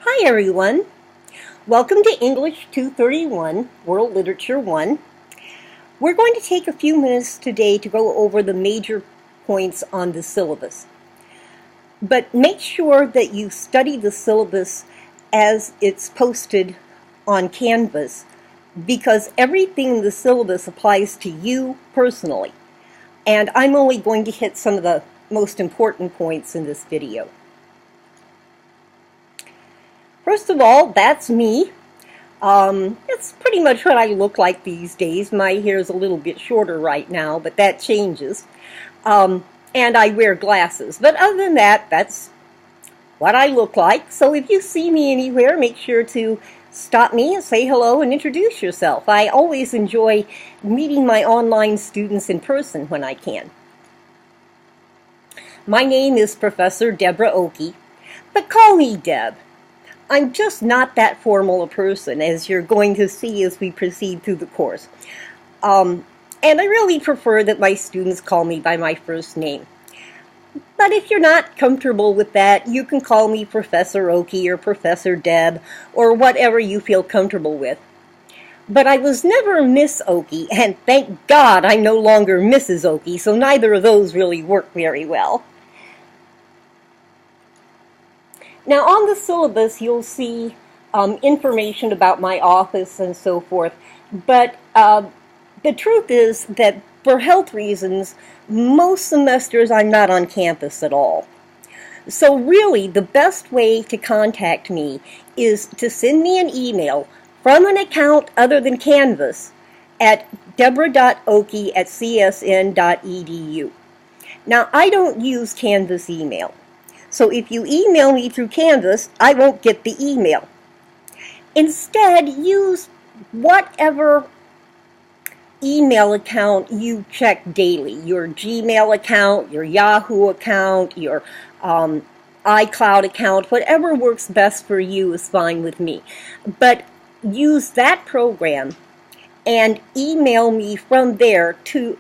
Hi everyone. Welcome to English 231, World Literature 1. We're going to take a few minutes today to go over the major points on the syllabus. But make sure that you study the syllabus as it's posted on Canvas, because everything in the syllabus applies to you personally. And I'm only going to hit some of the most important points in this video. First of all, that's me. It's pretty much what I look like these days. My hair is a little bit shorter right now, but that changes. And I wear glasses. But other than that, that's what I look like. So if you see me anywhere, make sure to stop me and say hello and introduce yourself. I always enjoy meeting my online students in person when I can. My name is Professor Deborah Oakey, but call me Deb. I'm just not that formal a person, as you're going to see as we proceed through the course. And I really prefer that my students call me by my first name. But if you're not comfortable with that, you can call me Professor Oakey or Professor Deb or whatever you feel comfortable with. But I was never Miss Oakey, and thank God I'm no longer Mrs. Oakey, so neither of those really work very well. Now on the syllabus you'll see information about my office and so forth, but the truth is that for health reasons, most semesters I'm not on campus at all. So really the best way to contact me is to send me an email from an account other than Canvas at deborah.oakey@csn.edu. Now I don't use Canvas email. So if you email me through Canvas, I won't get the email. Instead, use whatever email account you check daily. Your Gmail account, your Yahoo account, your iCloud account, whatever works best for you is fine with me. But use that program and email me from there to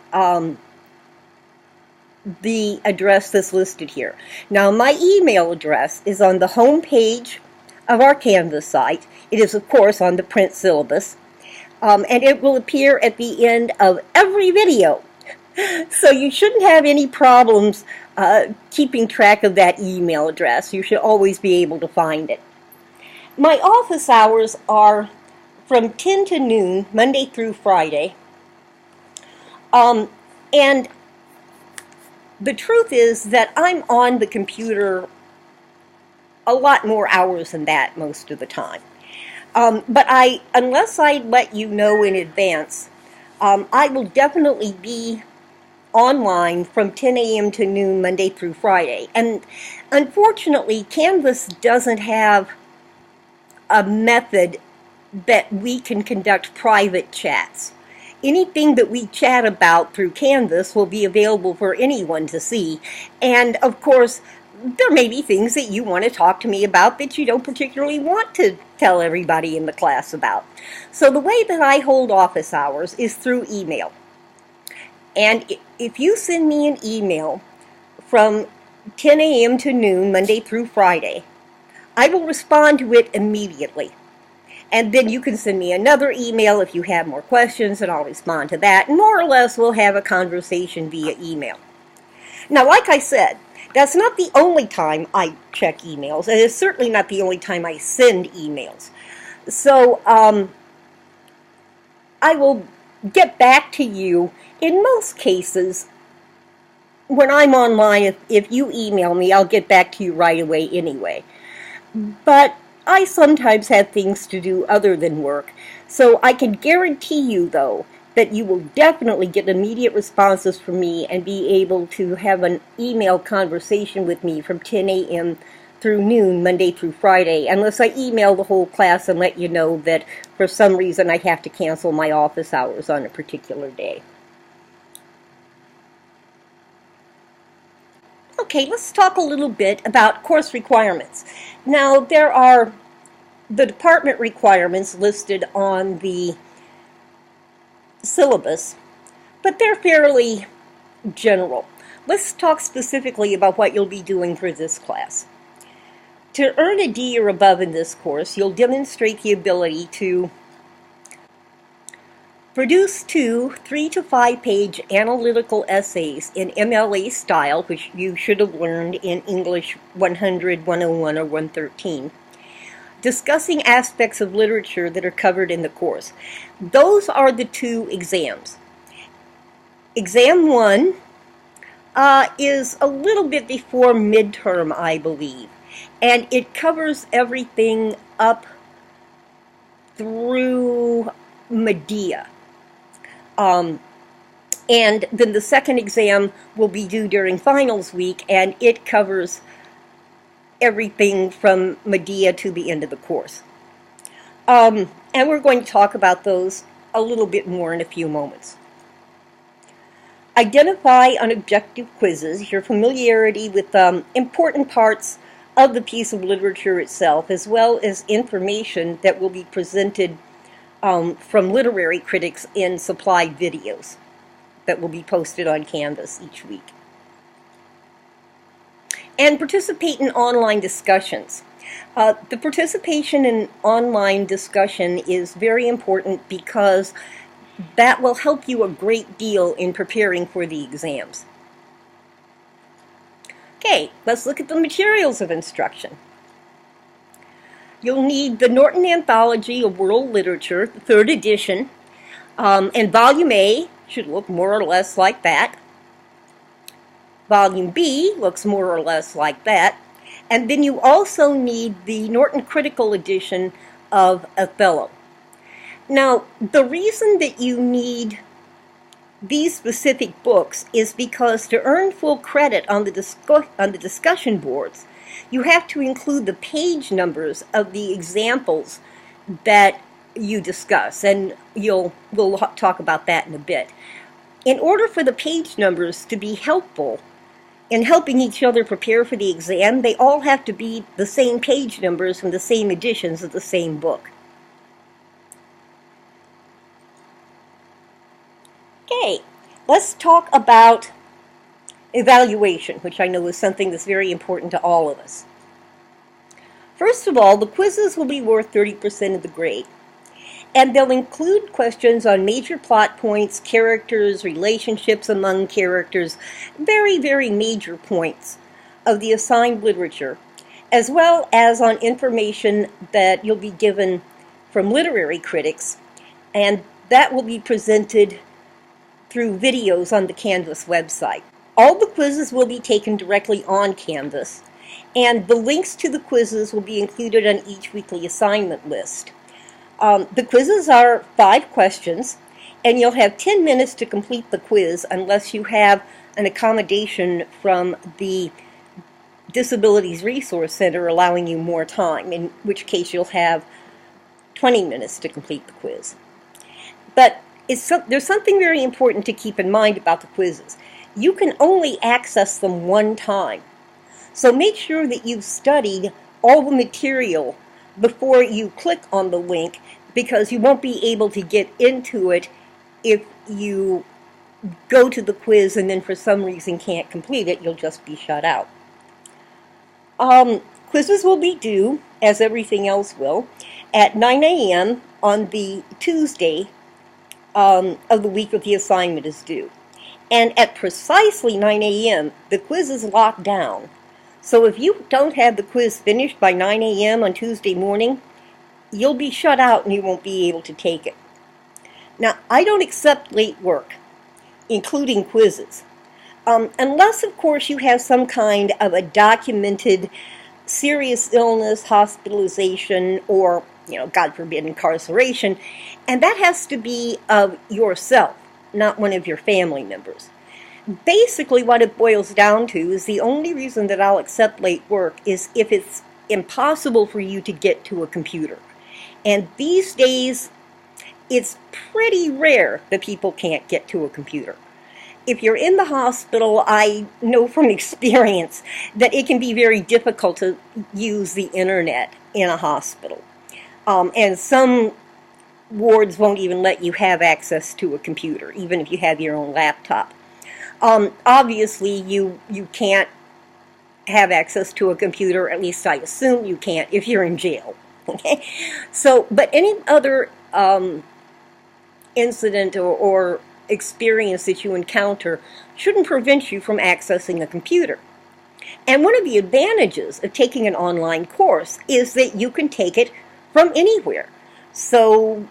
the address that's listed here. Now my email address is on the home page of our Canvas site. It is of course on the print syllabus, and it will appear at the end of every video. So you shouldn't have any problems keeping track of that email address. You should always be able to find it. My office hours are from 10 to noon, Monday through Friday. And the truth is that I'm on the computer a lot more hours than that most of the time. But unless I let you know in advance, I will definitely be online from 10 a.m. to noon Monday through Friday. And unfortunately, Canvas doesn't have a method that we can conduct private chats. Anything that we chat about through Canvas will be available for anyone to see. And of course, there may be things that you want to talk to me about that you don't particularly want to tell everybody in the class about. So the way that I hold office hours is through email. And if you send me an email from 10 a.m. to noon, Monday through Friday, I will respond to it immediately. And then you can send me another email if you have more questions, and I'll respond to that. And more or less, we'll have a conversation via email. Now, like I said, that's not the only time I check emails, and it's certainly not the only time I send emails. So I will get back to you in most cases. When I'm online, if you email me, I'll get back to you right away anyway. But I sometimes have things to do other than work, so I can guarantee you, though, that you will definitely get immediate responses from me and be able to have an email conversation with me from 10 a.m. through noon, Monday through Friday, unless I email the whole class and let you know that for some reason I have to cancel my office hours on a particular day. Okay, let's talk a little bit about course requirements. Now, there are the department requirements listed on the syllabus, but they're fairly general. Let's talk specifically about what you'll be doing for this class. To earn a D or above in this course, you'll demonstrate the ability to produce 2 3 to 5 page analytical essays in MLA style, which you should have learned in English 100, 101, or 113, discussing aspects of literature that are covered in the course. Those are the 2 exams. Exam 1 is a little bit before midterm, I believe, and it covers everything up through Medea. And then the second exam will be due during finals week, and it covers everything from Medea to the end of the course. And we're going to talk about those a little bit more in a few moments. Identify on objective quizzes your familiarity with important parts of the piece of literature itself, as well as information that will be presented from literary critics in supplied videos that will be posted on Canvas each week. And participate in online discussions. The participation in online discussion is very important because that will help you a great deal in preparing for the exams. Okay, let's look at the materials of instruction. You'll need the Norton Anthology of World Literature, the 3rd edition, and Volume A should look more or less like that. Volume B looks more or less like that. And then you also need the Norton Critical Edition of Othello. Now, the reason that you need these specific books is because to earn full credit on the discussion boards, you have to include the page numbers of the examples that you discuss, and we'll talk about that in a bit. In order for the page numbers to be helpful in helping each other prepare for the exam, they all have to be the same page numbers from the same editions of the same book. Okay, let's talk about evaluation, which I know is something that's very important to all of us. First of all, the quizzes will be worth 30% of the grade, and they'll include questions on major plot points, characters, relationships among characters, very, very major points of the assigned literature, as well as on information that you'll be given from literary critics, and that will be presented through videos on the Canvas website. All the quizzes will be taken directly on Canvas, and the links to the quizzes will be included on each weekly assignment list. The quizzes are 5 questions, and you'll have 10 minutes to complete the quiz unless you have an accommodation from the Disabilities Resource Center allowing you more time, in which case you'll have 20 minutes to complete the quiz. But there's something very important to keep in mind about the quizzes. You can only access them one time. So make sure that you've studied all the material before you click on the link, because you won't be able to get into it if you go to the quiz and then for some reason can't complete it. You'll just be shut out. Quizzes will be due, as everything else will, at 9 a.m. on the Tuesday of the week that the assignment is due. And at precisely 9 a.m., the quiz is locked down. So if you don't have the quiz finished by 9 a.m. on Tuesday morning, you'll be shut out and you won't be able to take it. Now, I don't accept late work, including quizzes, unless, of course, you have some kind of a documented serious illness, hospitalization, or, God forbid, incarceration, and that has to be of yourself, not one of your family members. Basically, what it boils down to is the only reason that I'll accept late work is if it's impossible for you to get to a computer. And these days, it's pretty rare that people can't get to a computer. If you're in the hospital, I know from experience that it can be very difficult to use the internet in a hospital. And some wards won't even let you have access to a computer, even if you have your own laptop. Obviously, you can't have access to a computer. At least I assume you can't if you're in jail. Okay, so but any other incident or experience that you encounter shouldn't prevent you from accessing a computer. And one of the advantages of taking an online course is that you can take it from anywhere. So,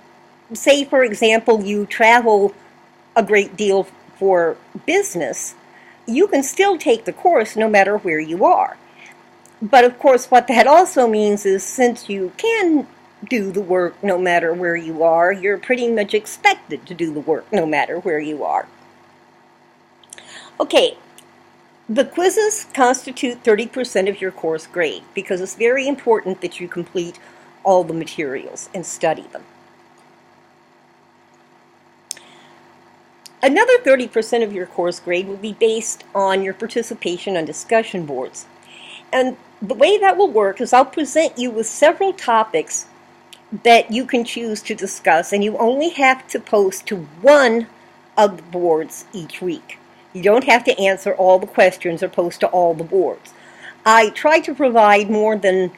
say for example, you travel a great deal for business, you can still take the course no matter where you are. But of course, what that also means is since you can do the work no matter where you are, you're pretty much expected to do the work no matter where you are. Okay, the quizzes constitute 30% of your course grade because it's very important that you complete all the materials and study them. Another 30% of your course grade will be based on your participation on discussion boards. And the way that will work is I'll present you with several topics that you can choose to discuss, and you only have to post to one of the boards each week. You don't have to answer all the questions or post to all the boards. I try to provide more than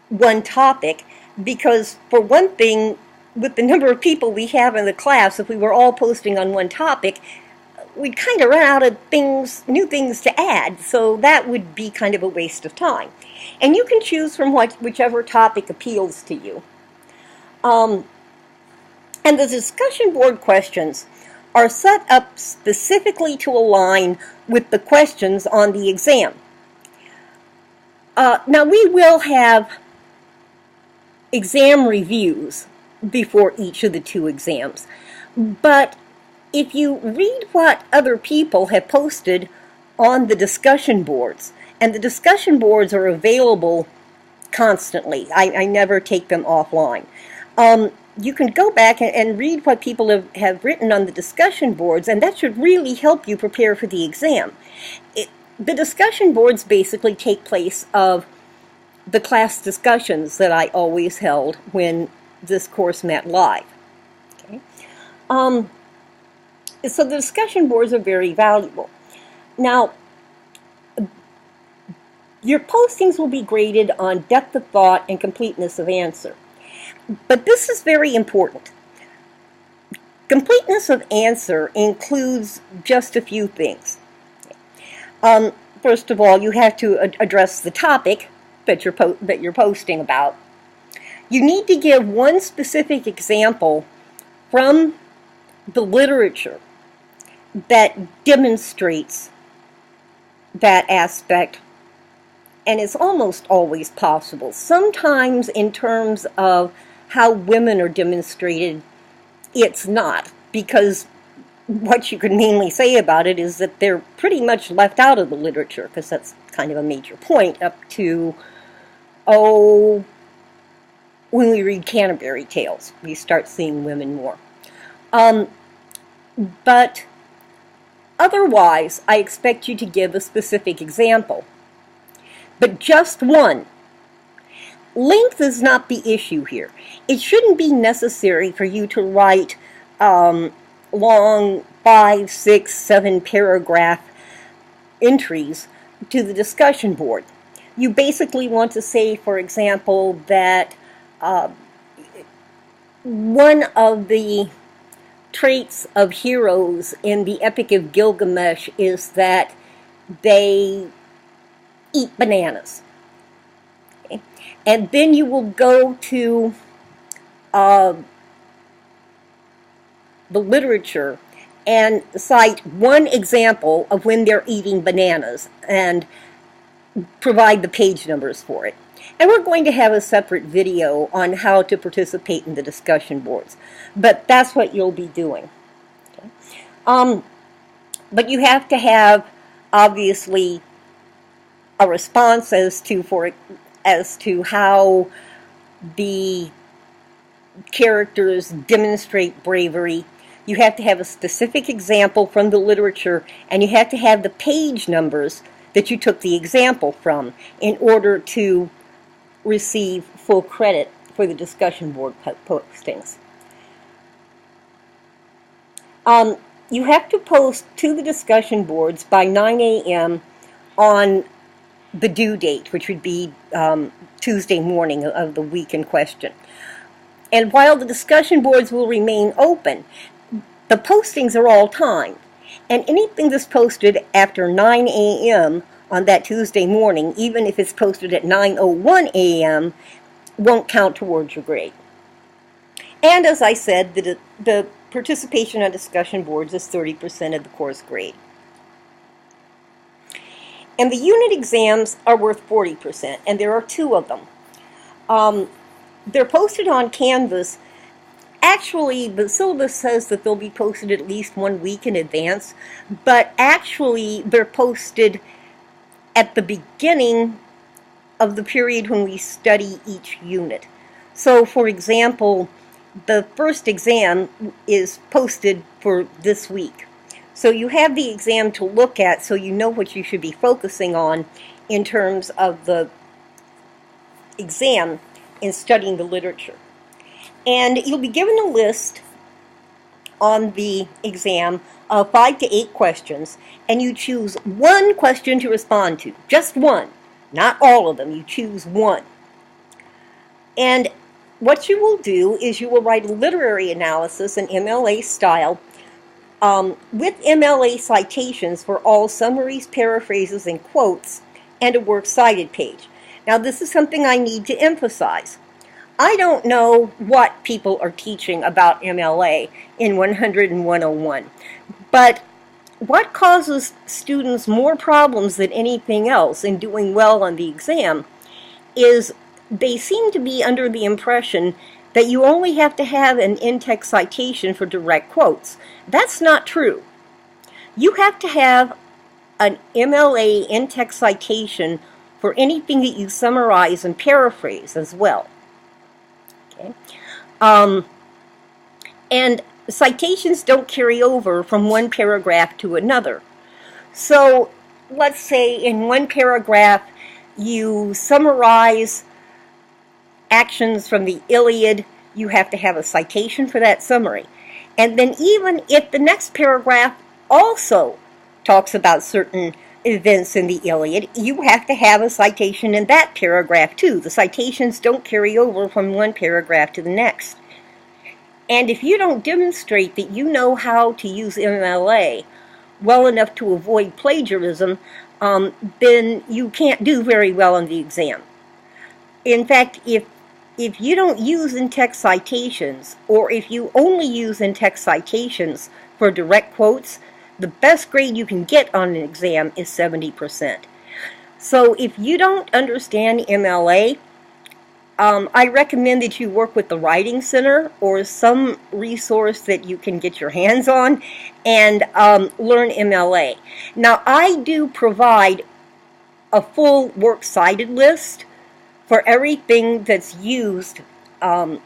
one topic because, for one thing, with the number of people we have in the class, if we were all posting on one topic, we'd kind of run out of new things to add, so that would be kind of a waste of time. And you can choose from whichever topic appeals to you. And the discussion board questions are set up specifically to align with the questions on the exam. Now, we will have exam reviews before each of the two exams, but if you read what other people have posted on the discussion boards, and the discussion boards are available constantly, I never take them offline, you can go back and read what people have written on the discussion boards, and that should really help you prepare for the exam. The discussion boards basically take place of the class discussions that I always held when this course met live. Okay? So the discussion boards are very valuable. Now, your postings will be graded on depth of thought and completeness of answer. But this is very important. Completeness of answer includes just a few things. First of all, you have to address the topic that you're posting about. You need to give one specific example from the literature that demonstrates that aspect, and it's almost always possible. Sometimes in terms of how women are demonstrated, it's not, because what you can mainly say about it is that they're pretty much left out of the literature, because that's kind of a major point up to, when we read Canterbury Tales, we start seeing women more. But otherwise, I expect you to give a specific example, but just one. Length is not the issue here. It shouldn't be necessary for you to write long 5, 6, 7 paragraph entries to the discussion board. You basically want to say, for example, that one of the traits of heroes in the Epic of Gilgamesh is that they eat bananas. Okay? And then you will go to the literature and cite one example of when they're eating bananas and provide the page numbers for it. And we're going to have a separate video on how to participate in the discussion boards. But that's what you'll be doing. Okay? But you have to have, obviously, a response as to how the characters demonstrate bravery. You have to have a specific example from the literature, and you have to have the page numbers that you took the example from in order to receive full credit for the discussion board postings. You have to post to the discussion boards by 9 a.m. on the due date, which would be Tuesday morning of the week in question. And while the discussion boards will remain open, the postings are all timed. And anything that's posted after 9 a.m. on that Tuesday morning, even if it's posted at 9:01 a.m., won't count towards your grade. And as I said, the participation on discussion boards is 30% of the course grade. And the unit exams are worth 40%, and there are 2 of them. They're posted on Canvas. Actually, the syllabus says that they'll be posted at least 1 week in advance, but actually they're posted at the beginning of the period when we study each unit. So, for example, the first exam is posted for this week. So you have the exam to look at, so you know what you should be focusing on in terms of the exam in studying the literature. And you'll be given a list on the exam of 5 to 8 questions, and you choose 1 question to respond to. Just 1. Not all of them. You choose 1. And what you will do is you will write a literary analysis in MLA style with MLA citations for all summaries, paraphrases, and quotes, and a works cited page. Now, this is something I need to emphasize. I don't know what people are teaching about MLA in 100 and 101, but what causes students more problems than anything else in doing well on the exam is they seem to be under the impression that you only have to have an in-text citation for direct quotes. That's not true. You have to have an MLA in-text citation for anything that you summarize and paraphrase as well. Okay. And citations don't carry over from one paragraph to another. So let's say in one paragraph you summarize actions from the Iliad, you have to have a citation for that summary. And then even if the next paragraph also talks about certain events in the Iliad, you have to have a citation in that paragraph too. The citations don't carry over from one paragraph to the next. And if you don't demonstrate that you know how to use MLA well enough to avoid plagiarism, then you can't do very well on the exam. In fact, if you don't use in-text citations, or if you only use in-text citations for direct quotes, the best grade you can get on an exam is 70%. So if you don't understand MLA, I recommend that you work with the Writing Center or some resource that you can get your hands on and learn MLA. Now, I do provide a full works cited list for everything that's used for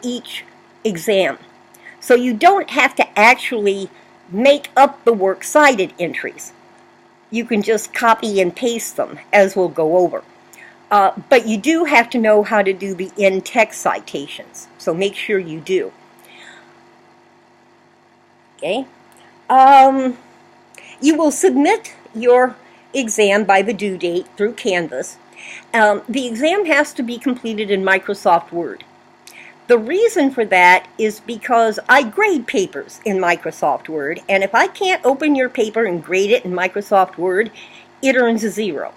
each exam. So you don't have to actually make up the works cited entries. You can just copy and paste them, as we'll go over. But you do have to know how to do the in-text citations, so make sure you do. Okay. You will submit your exam by the due date through Canvas. The exam has to be completed in Microsoft Word. The reason for that is because I grade papers in Microsoft Word, and if I can't open your paper and grade it in Microsoft Word, it earns a 0.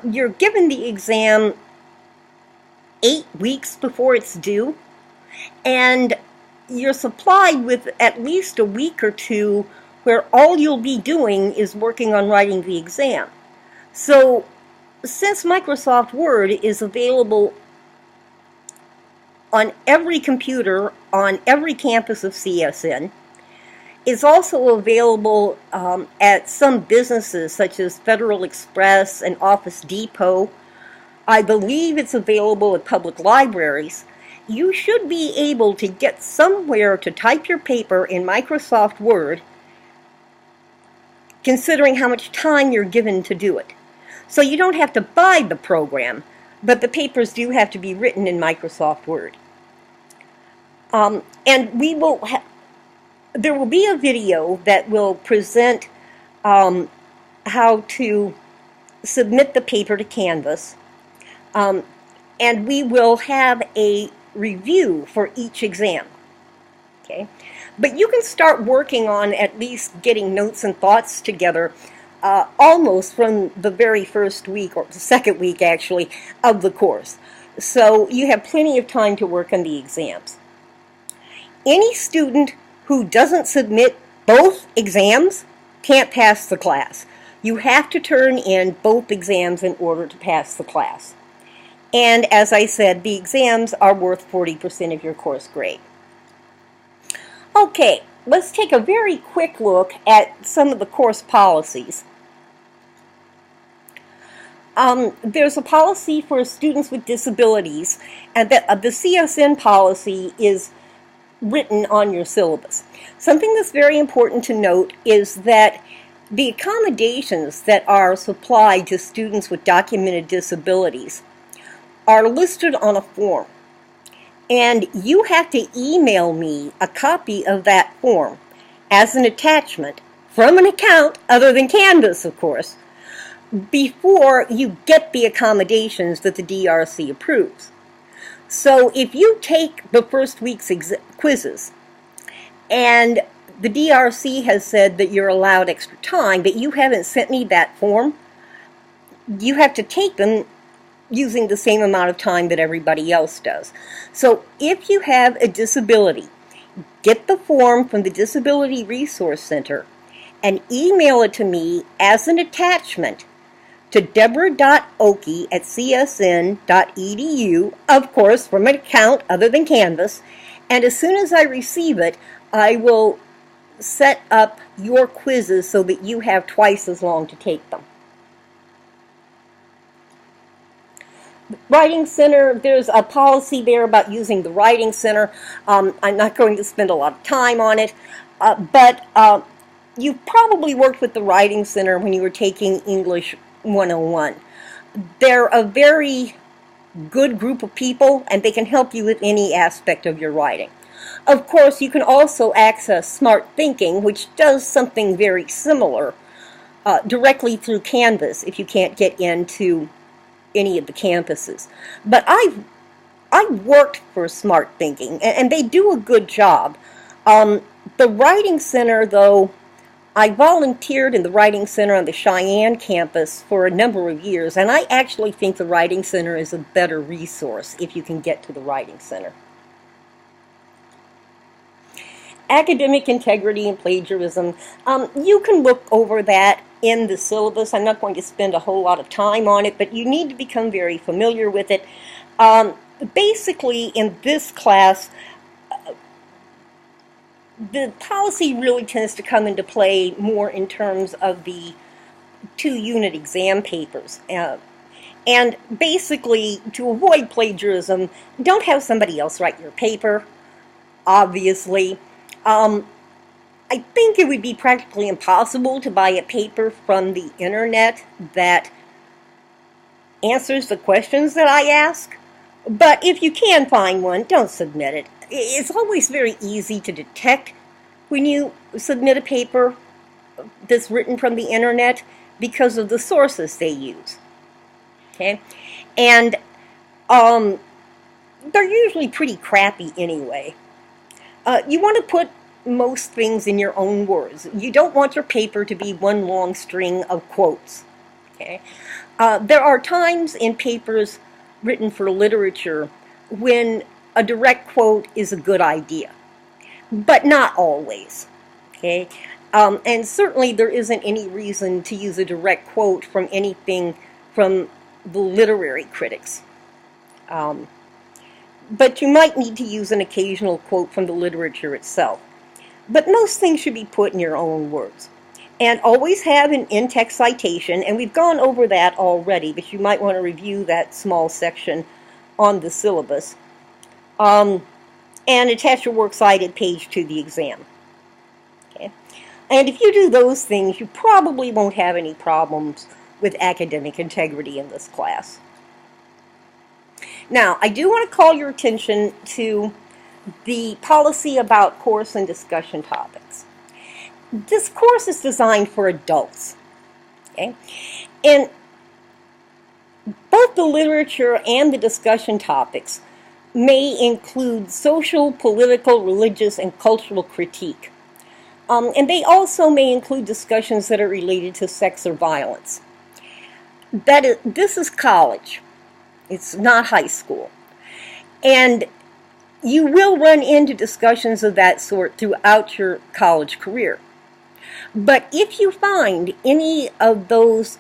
You're given the exam 8 weeks before it's due, and you're supplied with at least a week or 2 where all you'll be doing is working on writing the exam. So, since Microsoft Word is available on every computer on every campus of CSN, it's also available at some businesses such as Federal Express and Office Depot. I believe it's available at public libraries. You should be able to get somewhere to type your paper in Microsoft Word, considering how much time you're given to do it. So you don't have to buy the program, but the papers do have to be written in Microsoft Word. And there will be a video that will present how to submit the paper to Canvas, and we will have a review for each exam. Okay, but you can start working on at least getting notes and thoughts together almost from the very first week, or the second week actually, of the course. So you have plenty of time to work on the exams. Any student who doesn't submit both exams can't pass the class. You have to turn in both exams in order to pass the class. And as I said, the exams are worth 40% of your course grade. Okay, let's take a very quick look at some of the course policies. There's a policy for students with disabilities, and the CSN policy is written on your syllabus. Something that's very important to note is that the accommodations that are supplied to students with documented disabilities are listed on a form. And you have to email me a copy of that form as an attachment from an account other than Canvas, of course, before you get the accommodations that the DRC approves. So if you take the first week's quizzes and the DRC has said that you're allowed extra time, but you haven't sent me that form, you have to take them using the same amount of time that everybody else does. So if you have a disability, get the form from the Disability Resource Center and email it to me as an attachment to deborah.oakey@csn.edu, of course from an account other than Canvas, and as soon as I receive it, I will set up your quizzes so that you have twice as long to take them. Writing Center, there's a policy there about using the Writing Center. I'm not going to spend a lot of time on it, but you probably worked with the Writing Center when you were taking English 101. They're a very good group of people, and they can help you with any aspect of your writing. Of course, you can also access Smart Thinking, which does something very similar directly through Canvas if you can't get into any of the campuses. But I worked for Smart Thinking, and they do a good job. The Writing Center, though, I volunteered in the Writing Center on the Cheyenne campus for a number of years, and I actually think the Writing Center is a better resource if you can get to the Writing Center. Academic integrity and plagiarism. You can look over that in the syllabus. I'm not going to spend a whole lot of time on it, but you need to become very familiar with it. Basically, in this class, the policy really tends to come into play more in terms of the 2-unit exam papers. And basically, to avoid plagiarism, don't have somebody else write your paper, obviously. I think it would be practically impossible to buy a paper from the internet that answers the questions that I ask. But if you can find one, don't submit it. It's always very easy to detect when you submit a paper that's written from the internet because of the sources they use. Okay? And they're usually pretty crappy anyway. You want to put most things in your own words. You don't want your paper to be one long string of quotes. Okay? There are times in papers written for literature when a direct quote is a good idea, but not always. Okay? And certainly there isn't any reason to use a direct quote from anything from the literary critics. But you might need to use an occasional quote from the literature itself. But most things should be put in your own words. And always have an in-text citation, and we've gone over that already, but you might want to review that small section on the syllabus. And attach your works cited page to the exam. Okay? And if you do those things, you probably won't have any problems with academic integrity in this class. Now, I do want to call your attention to the policy about course and discussion topics. This course is designed for adults. Okay? And both the literature and the discussion topics may include social, political, religious, and cultural critique. And they also may include discussions that are related to sex or violence. This is college. It's not high school. And you will run into discussions of that sort throughout your college career. But if you find any of those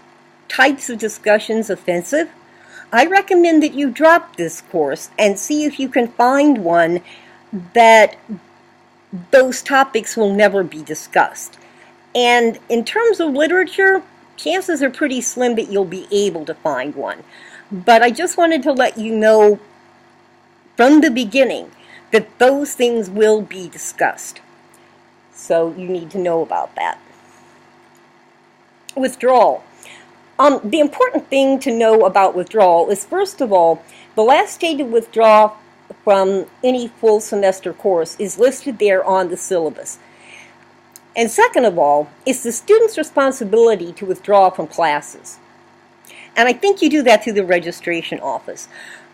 types of discussions offensive, I recommend that you drop this course and see if you can find one that those topics will never be discussed. And in terms of literature, chances are pretty slim that you'll be able to find one. But I just wanted to let you know from the beginning that those things will be discussed. So you need to know about that. Withdrawal. The important thing to know about withdrawal is, first of all, the last day to withdraw from any full semester course is listed there on the syllabus. And second of all, it's the student's responsibility to withdraw from classes. And I think you do that through the registration office.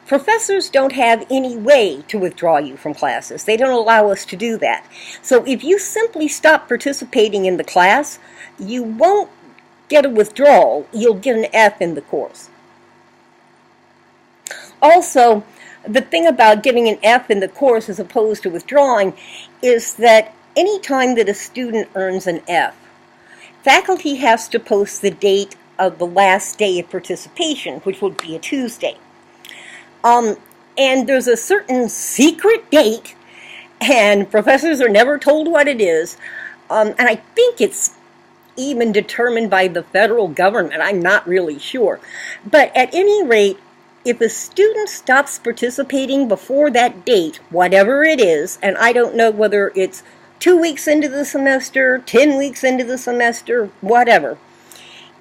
Professors don't have any way to withdraw you from classes. They don't allow us to do that. So if you simply stop participating in the class, you won't get a withdrawal. You'll get an F in the course. Also, the thing about getting an F in the course as opposed to withdrawing is that any time that a student earns an F, faculty has to post the date of the last day of participation, which would be a Tuesday. And there's a certain secret date, and professors are never told what it is, and I think it's even determined by the federal government. I'm not really sure. But at any rate, if a student stops participating before that date, whatever it is, and I don't know whether it's 2 weeks into the semester, 10 weeks into the semester, whatever,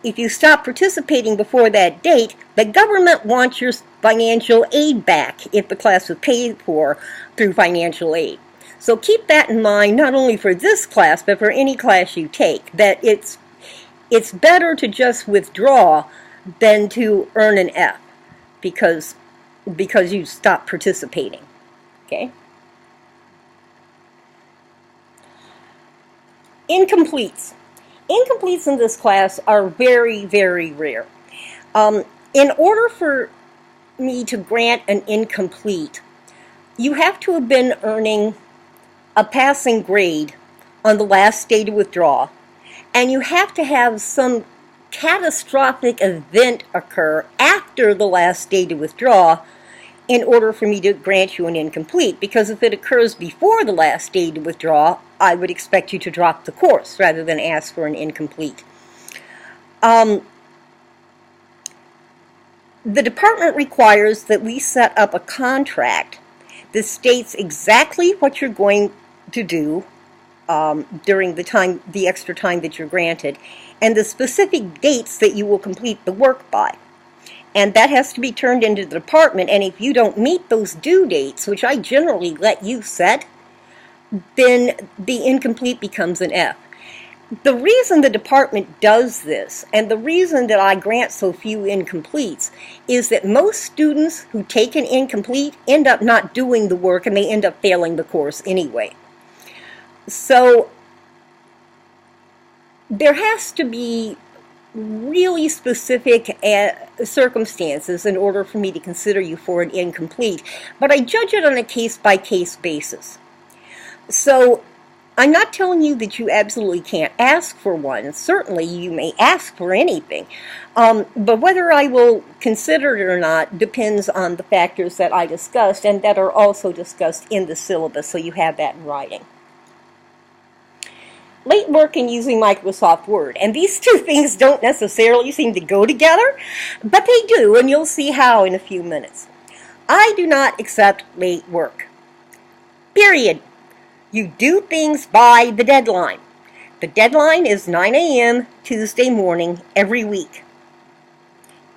if you stop participating before that date, the government wants your financial aid back if the class was paid for through financial aid. So keep that in mind, not only for this class, but for any class you take, that it's better to just withdraw than to earn an F because you stop participating. Okay? Incompletes. Incompletes in this class are very, very rare. In order for me to grant an incomplete, you have to have been earning a passing grade on the last day to withdraw, and you have to have some catastrophic event occur after the last day to withdraw in order for me to grant you an incomplete, because if it occurs before the last day to withdraw, I would expect you to drop the course rather than ask for an incomplete. The department requires that we set up a contract that states exactly what you're going to do during the extra time that you're granted, and the specific dates that you will complete the work by. And that has to be turned into the department, and if you don't meet those due dates, which I generally let you set, then the incomplete becomes an F. The reason the department does this, and the reason that I grant so few incompletes, is that most students who take an incomplete end up not doing the work, and they end up failing the course anyway. So there has to be really specific circumstances in order for me to consider you for an incomplete, but I judge it on a case-by-case basis. So I'm not telling you that you absolutely can't ask for one. Certainly you may ask for anything, but whether I will consider it or not depends on the factors that I discussed and that are also discussed in the syllabus, so you have that in writing. Late work and using Microsoft Word. And these two things don't necessarily seem to go together, but they do, and you'll see how in a few minutes. I do not accept late work. Period. You do things by the deadline. The deadline is 9 a.m. Tuesday morning every week.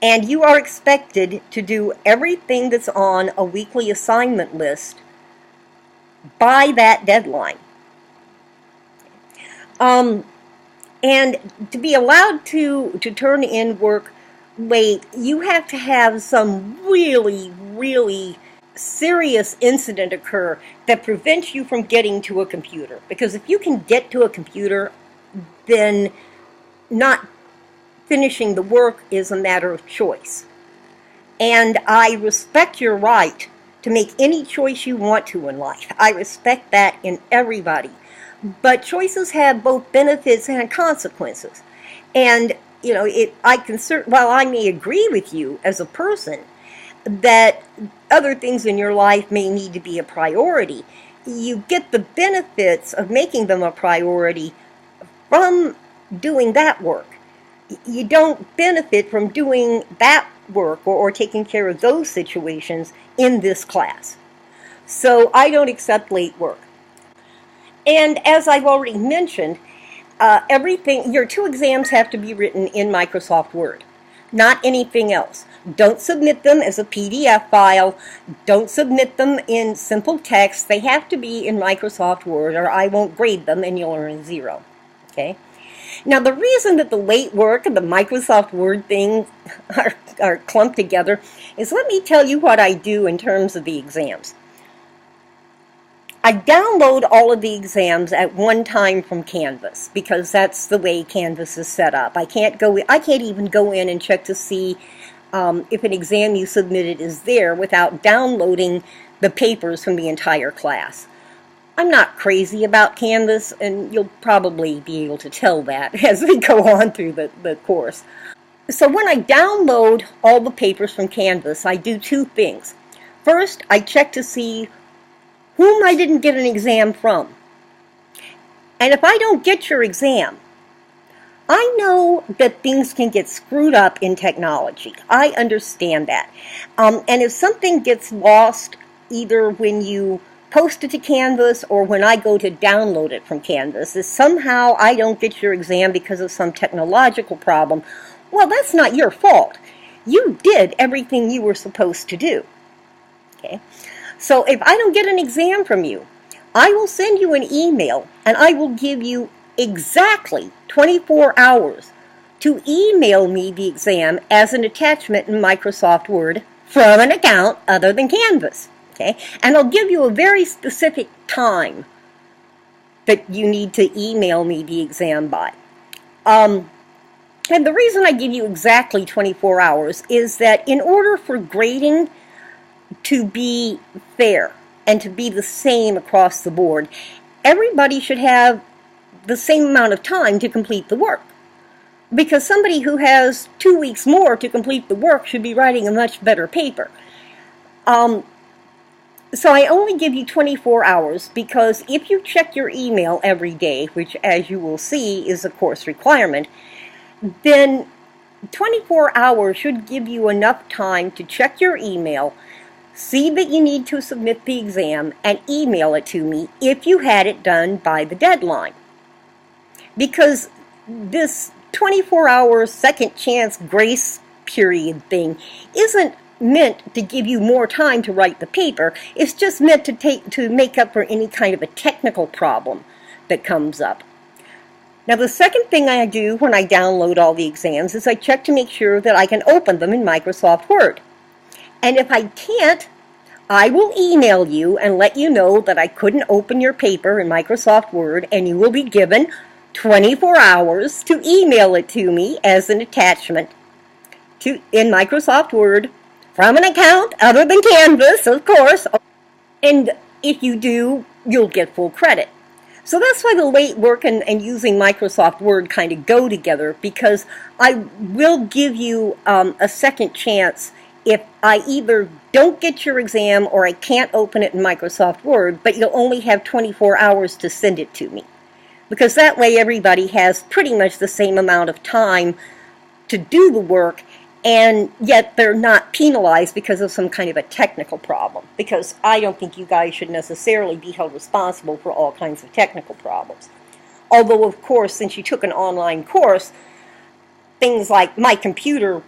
And you are expected to do everything that's on a weekly assignment list by that deadline. And to be allowed to turn in work late, you have to have some really, really serious incident occur that prevents you from getting to a computer. Because if you can get to a computer, then not finishing the work is a matter of choice. And I respect your right to make any choice you want to in life. I respect that in everybody. But choices have both benefits and consequences. And, you know, while I may agree with you as a person that other things in your life may need to be a priority, you get the benefits of making them a priority from doing that work. You don't benefit from doing that work or taking care of those situations in this class. So I don't accept late work. And as I've already mentioned, your 2 exams have to be written in Microsoft Word, not anything else. Don't submit them as a PDF file. Don't submit them in simple text. They have to be in Microsoft Word, or I won't grade them and you'll earn a 0. Okay? Now, the reason that the late work and the Microsoft Word thing are clumped together is, let me tell you what I do in terms of the exams. I download all of the exams at one time from Canvas because that's the way Canvas is set up. I can't even go in and check to see if an exam you submitted is there without downloading the papers from the entire class. I'm not crazy about Canvas, and you'll probably be able to tell that as we go on through the course. So when I download all the papers from Canvas, I do 2 things. First, I check to see whom I didn't get an exam from. And if I don't get your exam, I know that things can get screwed up in technology. I understand that. And if something gets lost, either when you post it to Canvas or when I go to download it from Canvas, if somehow I don't get your exam because of some technological problem, well, that's not your fault. You did everything you were supposed to do. Okay? So if I don't get an exam from you, I will send you an email and I will give you exactly 24 hours to email me the exam as an attachment in Microsoft Word from an account other than Canvas. Okay? And I'll give you a very specific time that you need to email me the exam by. And the reason I give you exactly 24 hours is that in order for grading to be fair and to be the same across the board, everybody should have the same amount of time to complete the work. Because somebody who has 2 weeks more to complete the work should be writing a much better paper. So I only give you 24 hours because if you check your email every day, which as you will see is a course requirement, then 24 hours should give you enough time to check your email, see that you need to submit the exam, and email it to me if you had it done by the deadline. Because this 24-hour second chance grace period thing isn't meant to give you more time to write the paper. It's just meant to make up for any kind of a technical problem that comes up. Now, the second thing I do when I download all the exams is I check to make sure that I can open them in Microsoft Word. And if I can't, I will email you and let you know that I couldn't open your paper in Microsoft Word, and you will be given 24 hours to email it to me as an attachment in Microsoft Word from an account other than Canvas, of course. And if you do, you'll get full credit. So that's why the late work and using Microsoft Word kind of go together, because I will give you a second chance if I either don't get your exam or I can't open it in Microsoft Word, but you'll only have 24 hours to send it to me. Because that way everybody has pretty much the same amount of time to do the work, and yet they're not penalized because of some kind of a technical problem. Because I don't think you guys should necessarily be held responsible for all kinds of technical problems. Although, of course, since you took an online course, things like my computer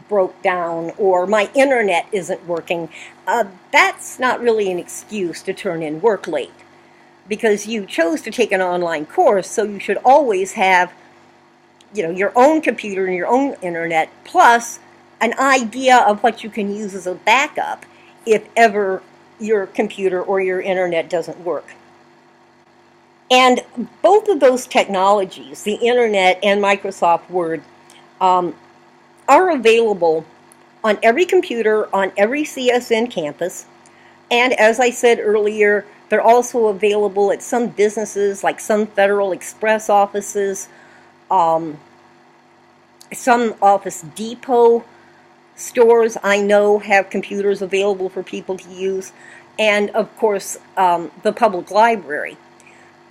broke down or my internet isn't working, that's not really an excuse to turn in work late. Because you chose to take an online course, so you should always have your own computer and your own internet, plus an idea of what you can use as a backup if ever your computer or your internet doesn't work. And both of those technologies, the internet and Microsoft Word, are available on every computer on every CSN campus. And as I said earlier, they're also available at some businesses, like some Federal Express offices, some Office Depot stores I know have computers available for people to use, and of course the public library.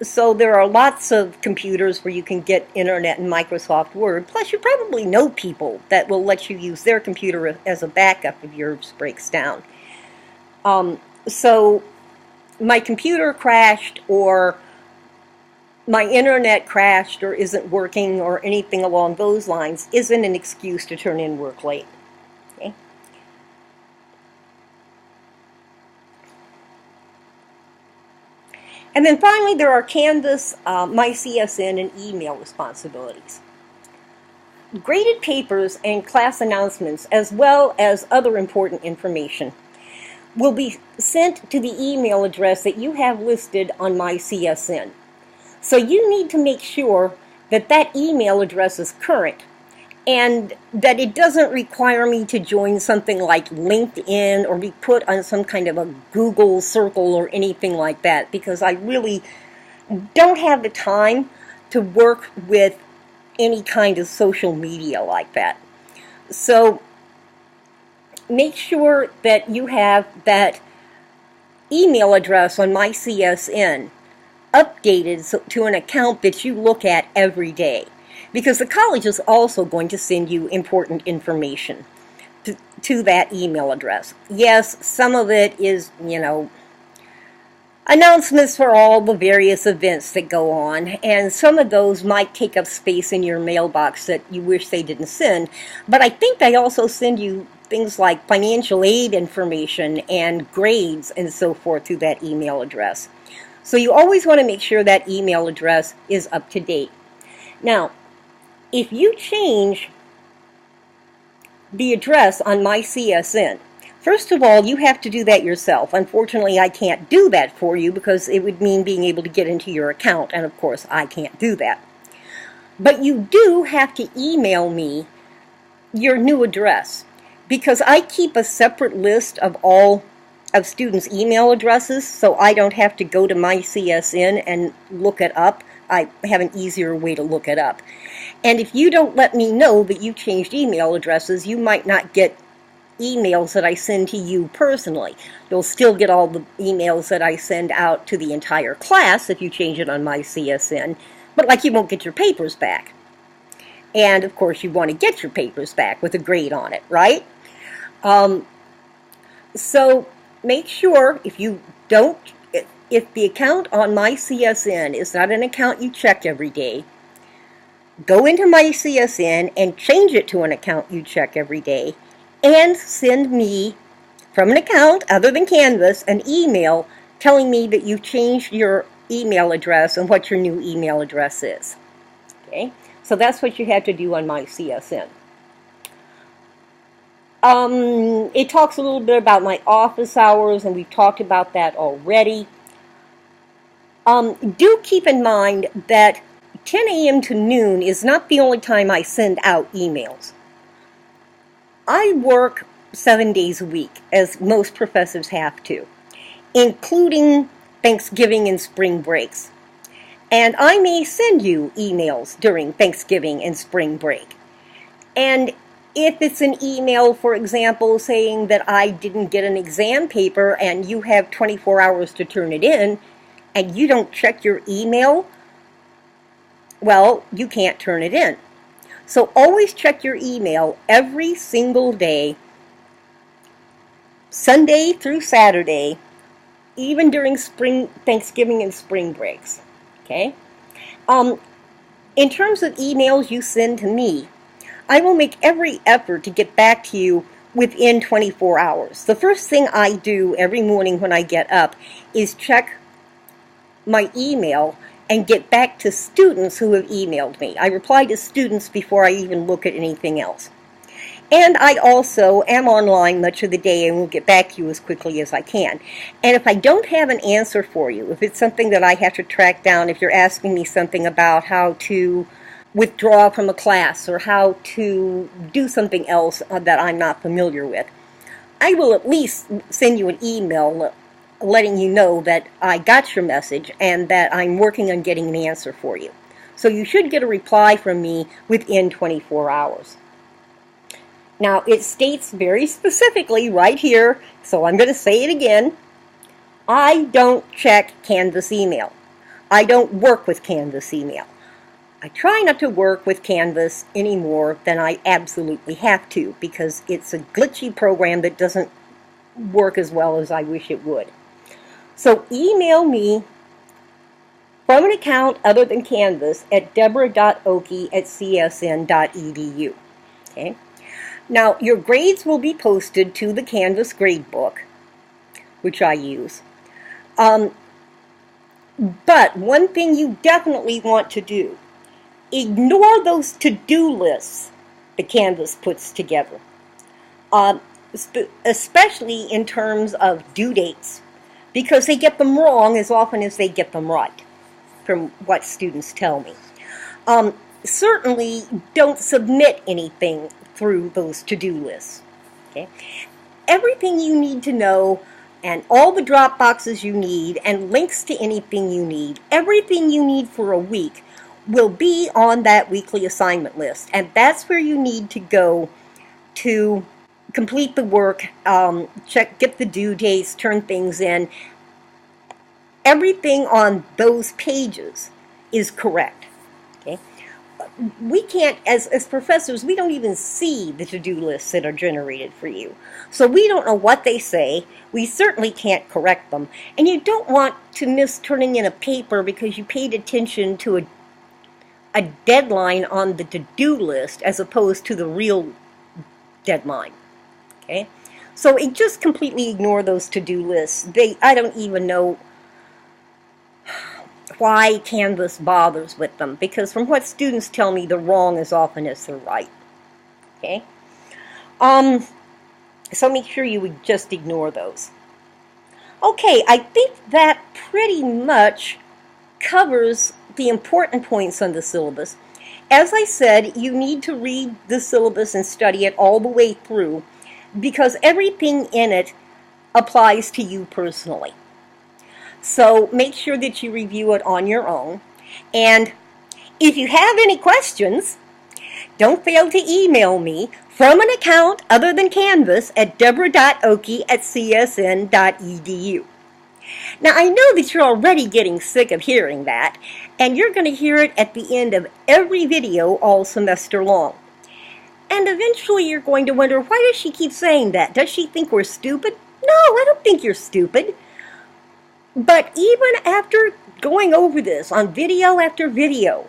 So there are lots of computers where you can get internet and Microsoft Word. Plus, you probably know people that will let you use their computer as a backup if yours breaks down. So my computer crashed, or my internet crashed, or isn't working, or anything along those lines isn't an excuse to turn in work late. Okay? And then finally, there are Canvas, MyCSN, and email responsibilities. Graded papers and class announcements, as well as other important information, will be sent to the email address that you have listed on MyCSN. So you need to make sure that that email address is current, and that it doesn't require me to join something like LinkedIn or be put on some kind of a Google circle or anything like that, because I really don't have the time to work with any kind of social media like that. So make sure that you have that email address on MyCSN updated to an account that you look at every day, because the college is also going to send you important information to that email address. Yes, some of it is, announcements for all the various events that go on, and some of those might take up space in your mailbox that you wish they didn't send, but I think they also send you things like financial aid information and grades and so forth through that email address. So you always want to make sure that email address is up to date. Now, if you change the address on MyCSN, first of all, you have to do that yourself. Unfortunately, I can't do that for you because it would mean being able to get into your account, and of course, I can't do that. But you do have to email me your new address, because I keep a separate list of all of students' email addresses, so I don't have to go to MyCSN and look it up. I have an easier way to look it up. And if you don't let me know that you changed email addresses, you might not get emails that I send to you personally. You'll still get all the emails that I send out to the entire class if you change it on MyCSN, but you won't get your papers back. And of course you want to get your papers back with a grade on it, right? So make sure if the account on MyCSN is not an account you check every day, go into MyCSN and change it to an account you check every day, and send me, from an account other than Canvas, an email telling me that you've changed your email address and what your new email address is. Okay, so that's what you have to do on MyCSN. It talks a little bit about my office hours, and we've talked about that already. Do keep in mind that 10 a.m. to noon is not the only time I send out emails. I work 7 days a week, as most professors have to, including Thanksgiving and spring breaks. And I may send you emails during Thanksgiving and spring break. And if it's an email, for example, saying that I didn't get an exam paper and you have 24 hours to turn it in, and you don't check your email, well, you can't turn it in. So always check your email every single day, Sunday through Saturday, even during Thanksgiving and spring breaks. Okay? In terms of emails you send to me, I will make every effort to get back to you within 24 hours. The first thing I do every morning when I get up is check my email and get back to students who have emailed me. I reply to students before I even look at anything else. And I also am online much of the day and will get back to you as quickly as I can. And if I don't have an answer for you, if it's something that I have to track down, if you're asking me something about how to withdraw from a class or how to do something else that I'm not familiar with, I will at least send you an email letting you know that I got your message and that I'm working on getting an answer for you. So you should get a reply from me within 24 hours. Now, it states very specifically right here, so I'm going to say it again, I don't check Canvas email. I don't work with Canvas email. I try not to work with Canvas any more than I absolutely have to because it's a glitchy program that doesn't work as well as I wish it would. So email me from an account other than Canvas at deborah.oakey@csn.edu. Okay? Now, your grades will be posted to the Canvas gradebook, which I use. But one thing you definitely want to do, ignore those to-do lists the Canvas puts together, especially in terms of due dates, because they get them wrong as often as they get them right, from what students tell me. Certainly don't submit anything through those to-do lists. Okay? Everything you need to know and all the drop boxes you need and links to anything you need, everything you need for a week will be on that weekly assignment list. And that's where you need to go to complete the work, get the due dates, turn things in. Everything on those pages is correct. Okay? We can't, as professors, we don't even see the to-do lists that are generated for you. So we don't know what they say. We certainly can't correct them. And you don't want to miss turning in a paper because you paid attention to a deadline on the to-do list as opposed to the real deadline. Okay? So just completely ignore those to-do lists. I don't even know why Canvas bothers with them, because from what students tell me, they're wrong as often as they're right. Okay? So make sure you would just ignore those. Okay, I think that pretty much covers the important points on the syllabus. As I said, you need to read the syllabus and study it all the way through because everything in it applies to you personally. So make sure that you review it on your own. And if you have any questions, don't fail to email me from an account other than Canvas at deborah.oakey@csn.edu. Now, I know that you're already getting sick of hearing that, and you're going to hear it at the end of every video all semester long. And eventually you're going to wonder, why does she keep saying that? Does she think we're stupid? No, I don't think you're stupid. But even after going over this on video after video,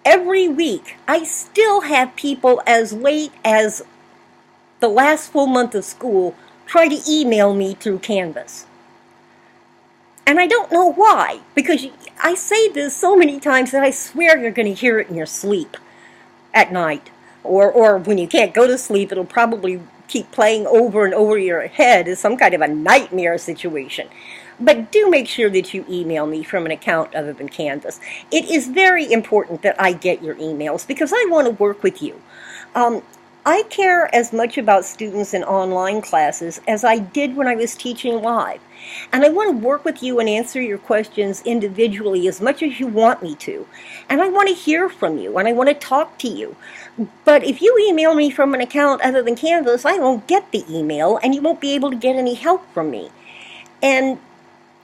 every week I still have people as late as the last full month of school try to email me through Canvas. And I don't know why, because I say this so many times that I swear you're going to hear it in your sleep at night. Or when you can't go to sleep, it'll probably keep playing over and over your head as some kind of a nightmare situation. But do make sure that you email me from an account other than Canvas. It is very important that I get your emails because I want to work with you. I care as much about students in online classes as I did when I was teaching live. And I want to work with you and answer your questions individually as much as you want me to. And I want to hear from you and I want to talk to you. But if you email me from an account other than Canvas, I won't get the email and you won't be able to get any help from me. And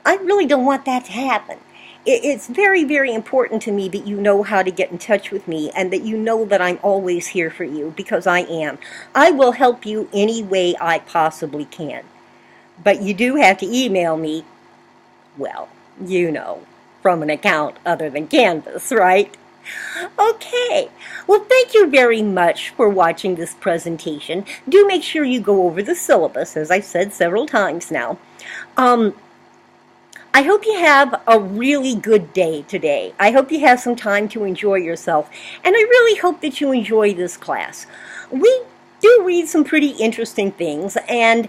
I really don't want that to happen. It's very, very important to me that you know how to get in touch with me and that you know that I'm always here for you, because I am. I will help you any way I possibly can. But you do have to email me, well, you know, from an account other than Canvas, right? Okay. Well, thank you very much for watching this presentation. Do make sure you go over the syllabus, as I've said several times now. I hope you have a really good day today. I hope you have some time to enjoy yourself. And I really hope that you enjoy this class. We do read some pretty interesting things, and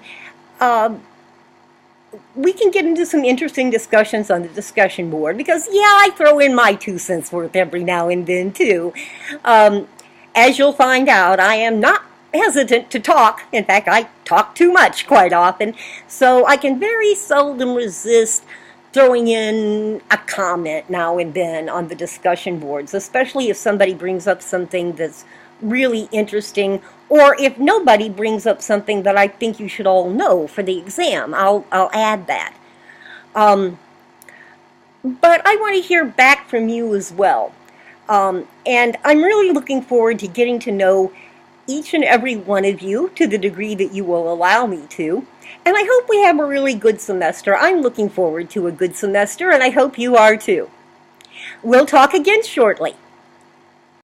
we can get into some interesting discussions on the discussion board because, yeah, I throw in my 2 cents worth every now and then, too. As you'll find out, I am not hesitant to talk. In fact, I talk too much quite often, so I can very seldom resist throwing in a comment now and then on the discussion boards, especially if somebody brings up something that's really interesting, or if nobody brings up something that I think you should all know for the exam. I'll add that. But I want to hear back from you as well. And I'm really looking forward to getting to know each and every one of you to the degree that you will allow me to. And I hope we have a really good semester. I'm looking forward to a good semester, and I hope you are too. We'll talk again shortly.